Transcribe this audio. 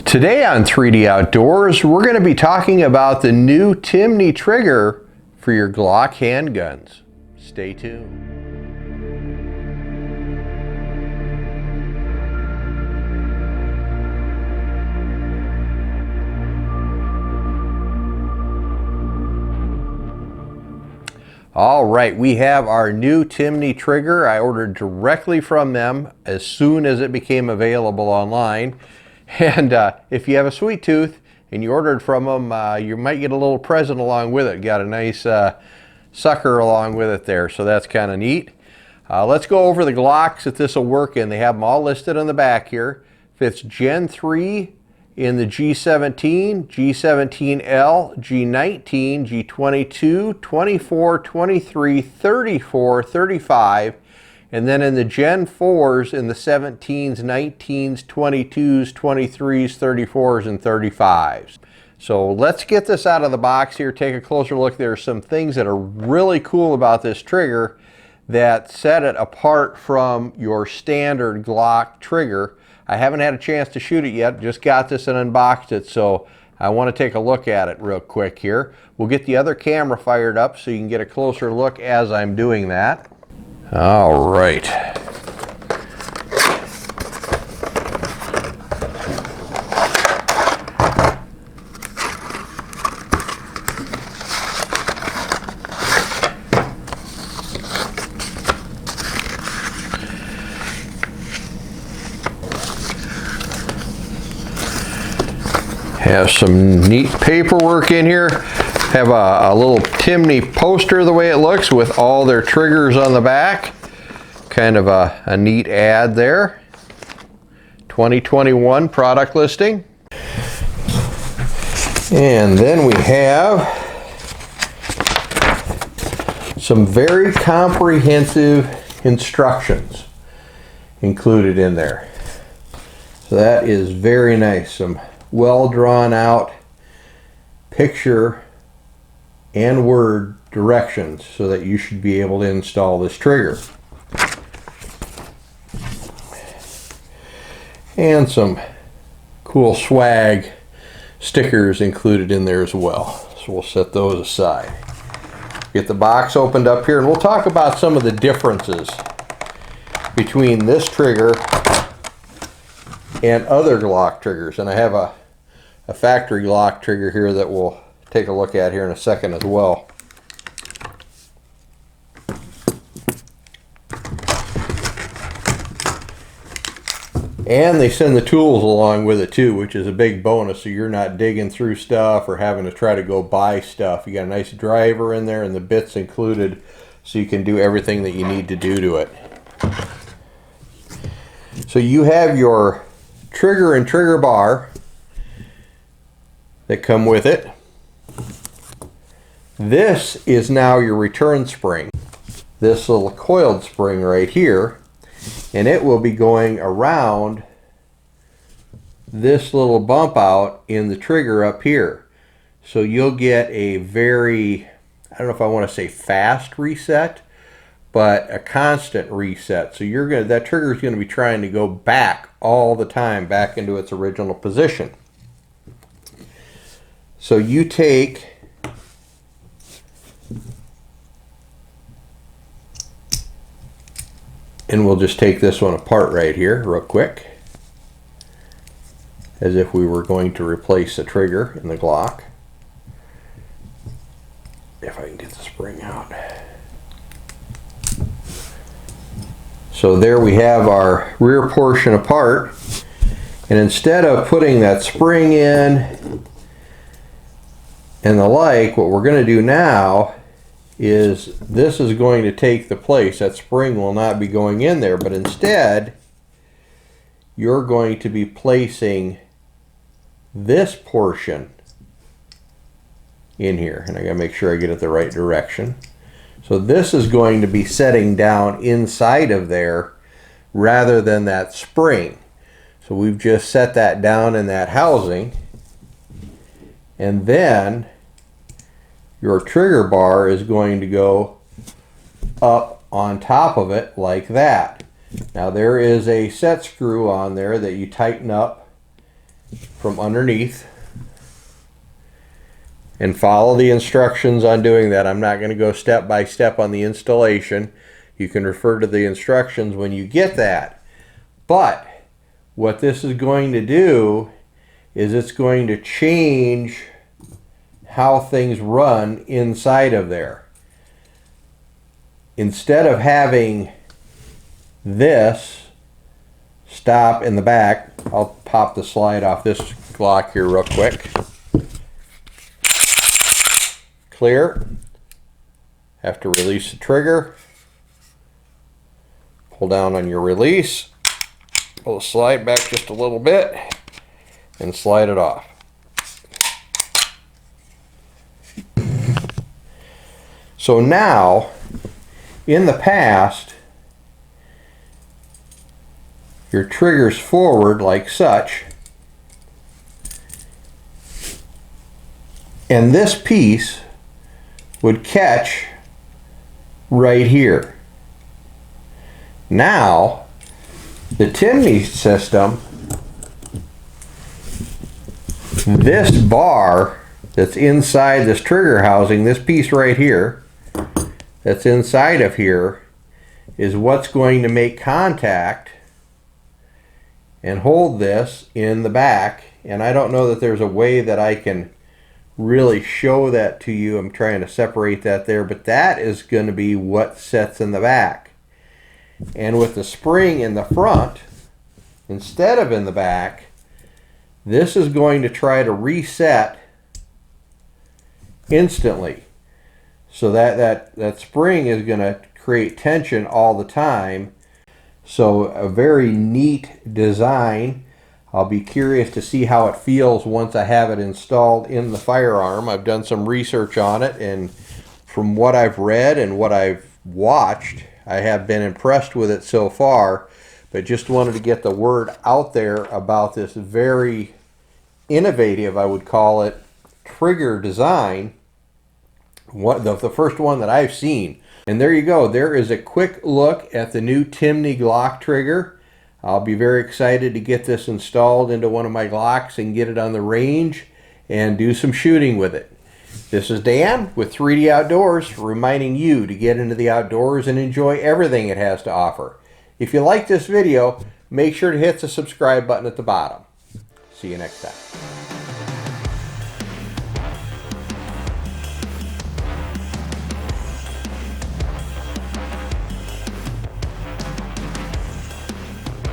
Today on 3D Outdoors, we're going to be talking about the new Timney Trigger for your Glock handguns. Stay tuned. All right, we have our new Timney Trigger. I ordered directly from them as soon as it became available online. And if you have a sweet tooth and you ordered from them, you might get a little present along with it. Got a nice sucker along with it there, so that's kind of neat. Let's go over the Glocks that this will work in. They have them all listed on the back here. Fits Gen 3 in the G17, G17L, G19, G22, 24, 23, 34, 35, and then in the Gen 4s in the 17s, 19s, 22s, 23s, 34s, and 35s. So let's get this out of the box here, take a closer look. There are some things that are really cool about this trigger that set it apart from your standard Glock trigger. I haven't had a chance to shoot it yet, just got this and unboxed it, so I want to take a look at it real quick here. We'll get the other camera fired up so you can get a closer look as I'm doing that. All right. Have some neat paperwork in here. Have a little Timney poster the way it looks with all their triggers on the back. Kind of a neat ad there. 2021 product listing. And then we have some very comprehensive instructions included in there. So that is very nice. Some well drawn out picture and word directions so that you should be able to install this trigger. And some cool swag stickers included in there as well. So we'll set those aside. Get the box opened up here and we'll talk about some of the differences between this trigger and other Glock triggers. And I have a factory Glock trigger here that we'll take a look at here in a second as well. And they send the tools along with it too, which is a big bonus, so you're not digging through stuff or having to try to go buy stuff. You got a nice driver in there and the bits included, so you can do everything that you need to do to it. So you have your trigger and trigger bar that come with it. This is now your return spring. This little coiled spring right here, and it will be going around this little bump out in the trigger up here. So you'll get a very, I don't know if I want to say fast reset, but a constant reset. So that trigger is going to be trying to go back all the time, back into its original position. So you take and we'll just take this one apart right here real quick, as if we were going to replace a trigger in the Glock. If I can get the spring out. So there we have our rear portion apart, and instead of putting that spring in and the like, what we're going to do now is this is going to take the place. That spring will not be going in there, but instead you're going to be placing this portion in here, and I gotta make sure I get it the right direction. So this is going to be setting down inside of there rather than that spring. So we've just set that down in that housing, and then your trigger bar is going to go up on top of it like that. Now there is a set screw on there that you tighten up from underneath and follow the instructions on doing that. I'm not going to go step by step on the installation. You can refer to the instructions when you get that. But what this is going to do is it's going to change how things run inside of there. Instead of having this stop in the back, I'll pop the slide off this Glock here real quick. Clear. Have to release the trigger. Pull down on your release. Pull the slide back just a little bit and slide it off. So now, in the past, your trigger's forward like such, and this piece would catch right here. Now, the Timney system, this bar that's inside this trigger housing, this piece right here, that's inside of here, is what's going to make contact and hold this in the back. And I don't know that there's a way that I can really show that to you. I'm trying to separate that there, but that is going to be what sets in the back. And with the spring in the front instead of in the back, this is going to try to reset instantly. So that spring is going to create tension all the time. So a very neat design. I'll be curious to see how it feels once I have it installed in the firearm. I've done some research on it, and from what I've read and what I've watched, I have been impressed with it so far, but just wanted to get the word out there about this very innovative, I would call it, trigger design. The first one that I've seen. And there you go. There is a quick look at the new Timney Glock trigger. I'll be very excited to get this installed into one of my Glocks and get it on the range and do some shooting with it. This is Dan with 3D Outdoors, reminding you to get into the outdoors and enjoy everything it has to offer. If you like this video, make sure to hit the subscribe button at the bottom. See you next time.